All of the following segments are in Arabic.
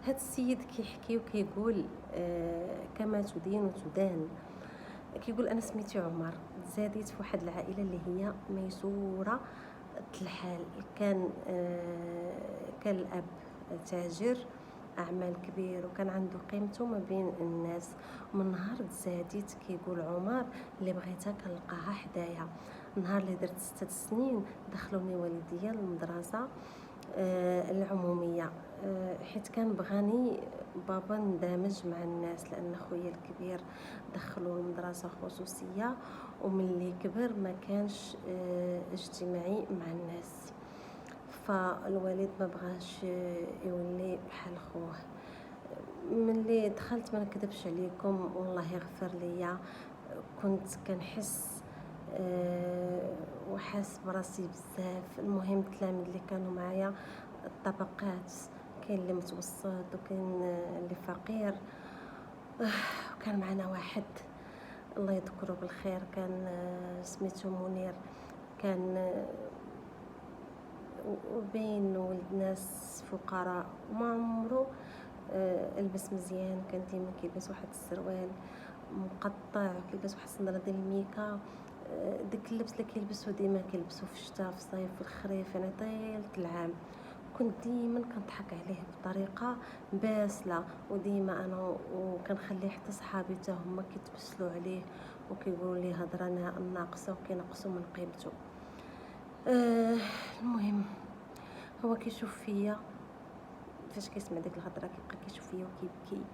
هاد السيد كيحكي وكيقول كما تدين تدان. كيقول انا سميتي عمر، تزاديت في واحد العائله اللي هي ميسوره الحال. كان الاب تاجر اعمال كبير وكان عنده قيمته ما بين الناس. ومن نهار تزاديت كيقول عمر اللي بغيتها كنلقاها حدايا. نهار اللي درت 6 سنين دخلوني والديا للمدرسه العموميه، حيت كان بغاني بابا ندمج مع الناس، لان خويا الكبير دخلوه المدرسه خصوصيه وملي كبر ما كانش اجتماعي مع الناس. فالوالد ما بغاش يولي بحال خوه. ملي دخلت ما نكذبش عليكم والله يغفر ليا، كنت كنحس وحاس براسي بزاف. المهم التلاميذ اللي كانوا معايا الطبقات، كاين اللي متوسط وكاين اللي فقير. وكان معنا واحد الله يذكره بالخير، كان سميتو منير، كان وبين ولد ناس فقراء وما عمرو لبس مزيان. كان ديما كيلبس واحد السروال مقطع، كيلبس واحد الصندله ديال الميكا. داك اللبس اللي كيلبسو ديما كيلبسو في الشتاء في الصيف في الخريف، يعني طيله العام. كنت ديما كنضحك عليه بطريقه باسله، وديما انا وكنخلي حتى صحابي حتى هما كيتبسلوا عليه وكيقولوا لي هضره ناقصه وكينقصوا من قيمته. المهم هو كيشوف فيا، فاش كيسمع ديك الهضره كيبقى كيشوف فيا وكيبكي.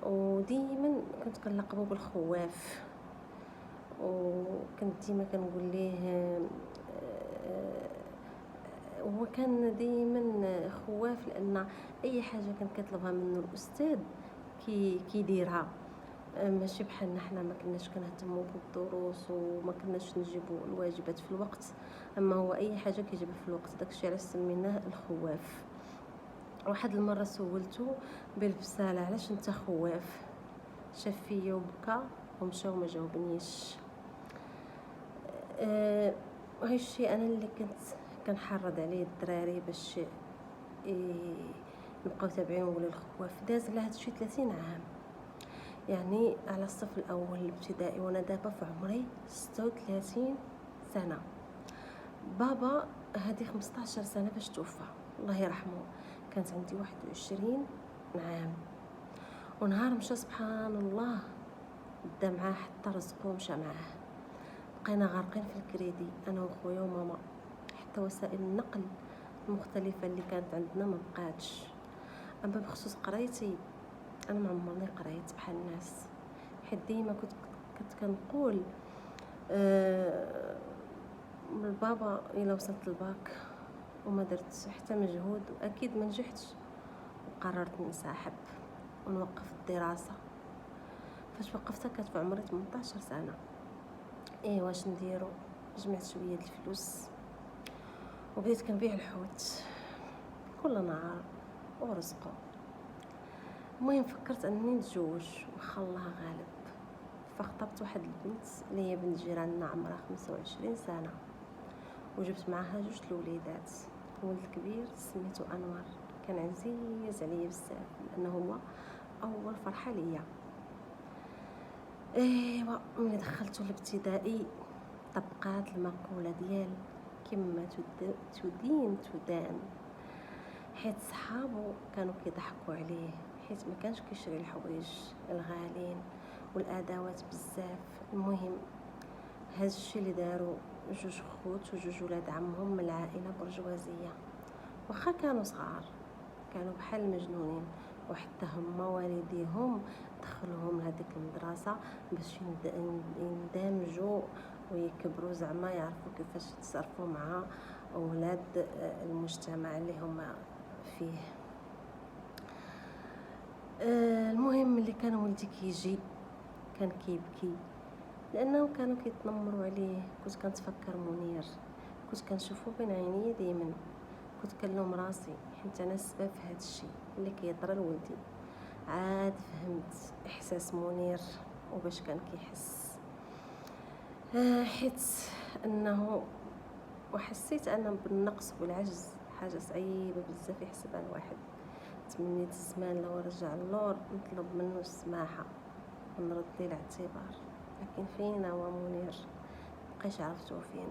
وديما كنت كنلقبو بالخواف، وكنت ديما كنقول ليه هو كان ديما خواف، لان اي حاجه كان كيطلبها منه الاستاذ كيديرها. ماشي بحالنا حنا ما كناش كنهتموا بالدروس وما كناش نجيبوا الواجبات في الوقت، اما هو اي حاجه كيجيبها في الوقت. داكشي علاش سميناه الخواف. واحد المره سولته بالبساله علاش انت خواف، شاف فيا وبكى ومشى وما جاوبنيش. وهي الشيء انا اللي كنت كنحرض عليه الدراري باش نبقاو تابعين ولا الخواف. داز على هادشي 30 عام، يعني على الصف الاول الابتدائي، وانا دابا في عمري 36 سنه. بابا هذه 15 سنه باش توفى الله يرحمه، كانت عندي 21 عام. ونهار مشى سبحان الله بدا معاه حتى رزقه مشى معاه. بقينا غارقين في الكريدي انا وخويا وماما، حتى وسائل النقل المختلفه اللي كانت عندنا ما بقاتش. اما بخصوص قرايتي انا ما عمرني قريت بحال الناس، حيت ديما كنت كنقول البابا الا وصلت للباك وما درت حتى مجهود واكيد ما نجحتش، وقررت ننسحب ونوقف الدراسه. فاش وقفتها كانت في عمري 18 سنه. واش نديرو؟ جمعت شويه الفلوس وبديت كنبيع الحوت كل نهار ورزقه. المهم فكرت انني نتزوج وخا الله غالب، فخطبت واحد البنت اللي هي بنت جيراننا عمرها 25 سنه، وجبت معاها 2 الوليدات. الولد الكبير سميتو انور، كان عزيز عليا بزاف لانه هو اول فرحه ليا. ايوا ملي دخلتو الابتدائي طبقات المقوله ديال كما تدين تدان، حيت صحابو كانوا كيضحكوا عليه، حيت ما كانش كيشري الحوايج الغاليين والادوات بزاف. المهم هذا الشيء اللي داروا 2 خوت و2 ولاد عمهم من العائله برجوازيه، واخا كانوا صغار كانوا بحال المجنونين، وحتى هما والديهم دخلوهم لهذيك المدرسه باش يندمجوا ويكبروا، زعما يعرفوا كيفاش يتصرفوا مع اولاد المجتمع اللي هما فيه. المهم اللي كان ولدي كيجي كان كيبكي لانه كانوا كيتنمروا عليه. كنت كنتفكر منير، كنت كنشوفه بين عيني دائما، كنت كنلوم راسي حيت انا السبب في هذا الشيء اللي كيطرى لولدي. عاد فهمت احساس منير وباش كان كيحس، حيت انه وحسيت انا بالنقص والعجز حاجه صعيبه بزاف يحسبها الواحد. تمنيت الزمان لو رجع اللور نطلب منه السماحه ونرد ليه الاعتبار، لكن فين هو منير؟ مبقيتش عرفتو فين.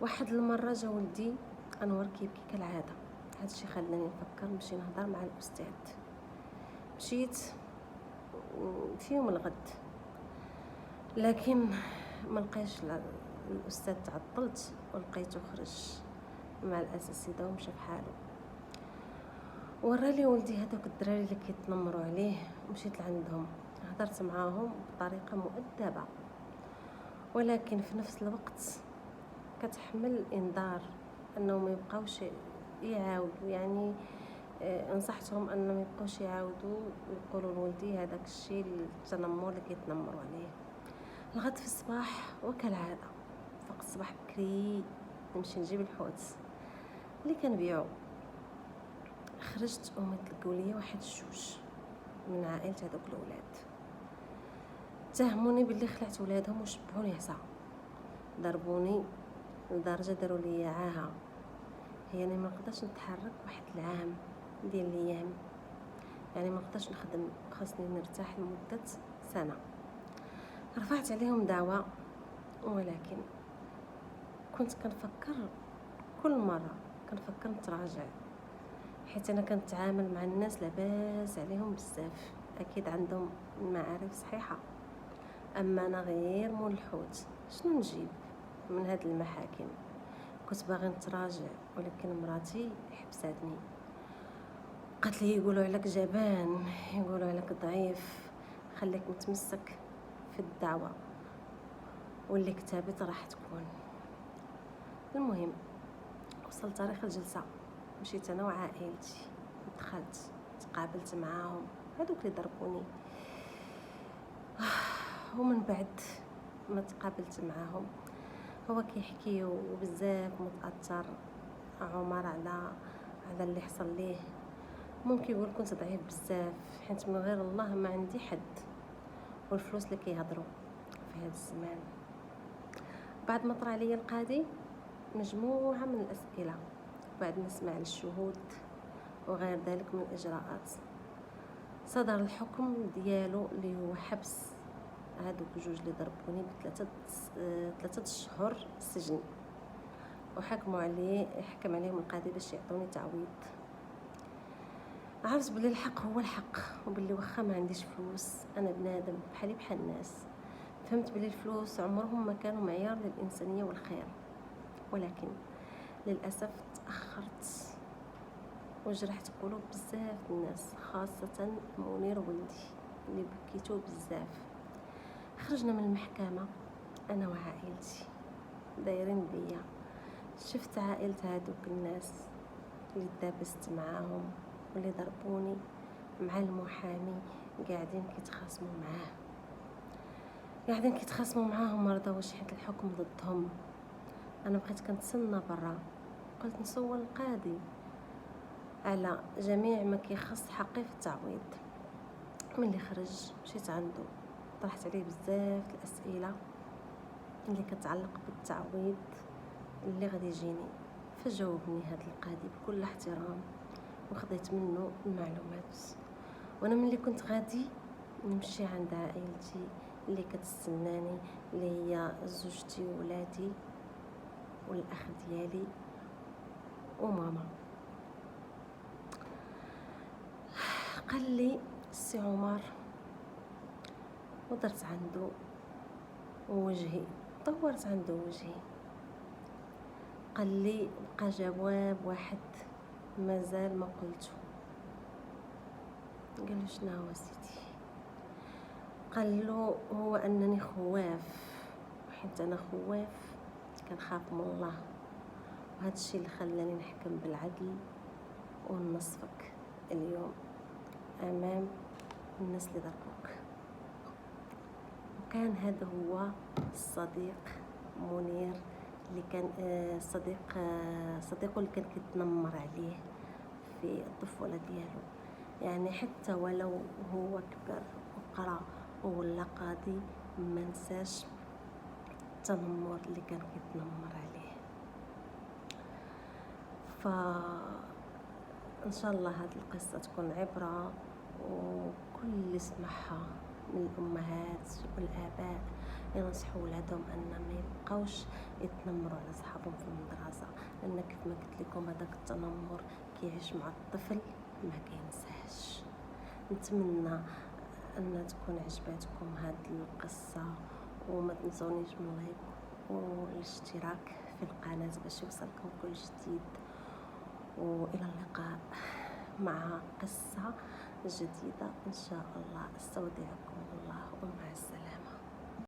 واحد المره جا ولدي انور كيبكي كالعاده، هادشي خلاني نفكر نمشي نهضر مع الاستاذ. مشيت في يوم الغد، لكن ما لقيتش الاستاذ، تعطلت ولقيته خرج مع الاساتذه ومشى بحاله. ورالي ولدي هذوك الدراري اللي كيتنمروا عليه، مشيت لعندهم هضرت معاهم بطريقه مؤدبه، ولكن في نفس الوقت كتحمل انذار انهم ما يبقاوش يعاودوا، يعني نصحتهم انهم ما يبقاوش يعاودوا ويقولوا لولدي هذاك الشيء التنمر اللي كيتنمروا عليه. الغد في الصباح وكالعاده فوق الصباح بكري نمشي نجيب الحوت اللي كنبيعو. خرجت وما تلقوا لي واحد الجوج من عائله هذوك الاولاد، اتهموني باللي خلعت ولادهم وشبعوني عصا، ضربوني لدرجه داروا لي عاهه، هي انا ما نقدرش نتحرك واحد العام ديال الايام، يعني ما نقدرش نخدم، خاصني نرتاح لمده سنه. رفعت عليهم دعوه، ولكن كنت كنفكر كل مره كنفكر نتراجع، حيت انا كنتعامل مع الناس لاباس عليهم بزاف، اكيد عندهم معارف صحيحه، اما انا غير مول الحوت شنو نجيب من هاد المحاكم؟ كنت باغي نتراجع، ولكن مراتي حبساتني، قالت لي يقولوا عليك جبان، يقولوا عليك ضعيف، خليك متمسك في الدعوه واللي كتبت راح تكون. المهم وصل تاريخ الجلسه، مشيت انا وعائلتي، دخلت تقابلت معاهم هذوك اللي ضربوني، ومن بعد ما تقابلت معاهم هو كيحكي وبزاف متاثر عمر على اللي حصل ليه. ممكن يقول كنت ضعيف بزاف، حيت من غير الله ما عندي حد، والفلوس اللي كيهضروا في هذا الزمان. بعد ما طرا عليا القاضي مجموعه من الاسئله، بعد ما سمع الشهود وغير ذلك من الاجراءات، صدر الحكم ديالو اللي هو حبس هادوك جوج اللي ضربوني بثلاثه اشهر سجن، وحكم عليهم القاضي باش يعطوني تعويض. عرفت بلي الحق هو الحق، وباللي واخا ما عنديش فلوس انا بنادم بحالي بحال الناس. فهمت بلي الفلوس عمرهم ما كانوا معيار للانسانيه والخير، ولكن للاسف تاخرت وجرحت قلوب بزاف الناس، خاصه منير ولدي اللي بكيتو بزاف. خرجنا من المحكمه انا وعائلتي دايرين بيا، شفت عائلة هادوك الناس اللي دابست معاهم واللي ضربوني مع المحامي قاعدين كيتخاصموا معاهم، ما رضاوش حيت الحكم ضدهم. انا بقيت كنتسنى برا، قلت نسول القاضي على جميع ما كيخص حقي في التعويض. ملي خرج مشيت عنده، طرحت عليه بزاف الاسئله اللي كتعلق بالتعويض اللي غادي يجيني، فجاوبني هذا القاضي بكل احترام وخذيت منه المعلومات. وانا ملي كنت غادي نمشي عند عائلتي اللي كتستناني، اللي هي زوجتي وولادي والاخ ديالي وماما، قال لي السي عمر، ودرت عنده وجهي، طورت عنده وجهي. قال لي بقى جواب واحد مازال ما قلته. قال له شنو هو سيدي؟ قال له هو انني خواف، وحيت انا خواف كنخاف من الله، وهذا الشيء اللي خلاني نحكم بالعدل ونصفك اليوم امام الناس اللي ضربوك. وكان هذا هو الصديق منير اللي كان صديقه اللي كان كيتنمر عليه في الطفوله ديالو، يعني حتى ولو هو كبر وقرا ولا قاضي ما نساش التنمر اللي كان كيتنمر عليه. ان شاء الله هذه القصه تكون عبره، وكل اللي سمعها من الامهات والاباء ينصحوا ولادهم ان ما يبقاوش يتنمروا على صحابهم في المدرسه، لان كيف ما قلت لكم هذاك التنمر كيعيش مع الطفل ما كينساهش. نتمنى ان تكون عجباتكم هذه القصه، وما تنسونيش من اللايك والاشتراك في القناه باش يوصلكم كل جديد، والى اللقاء مع قصه جديده ان شاء الله. استودعكم الله ومع السلامه.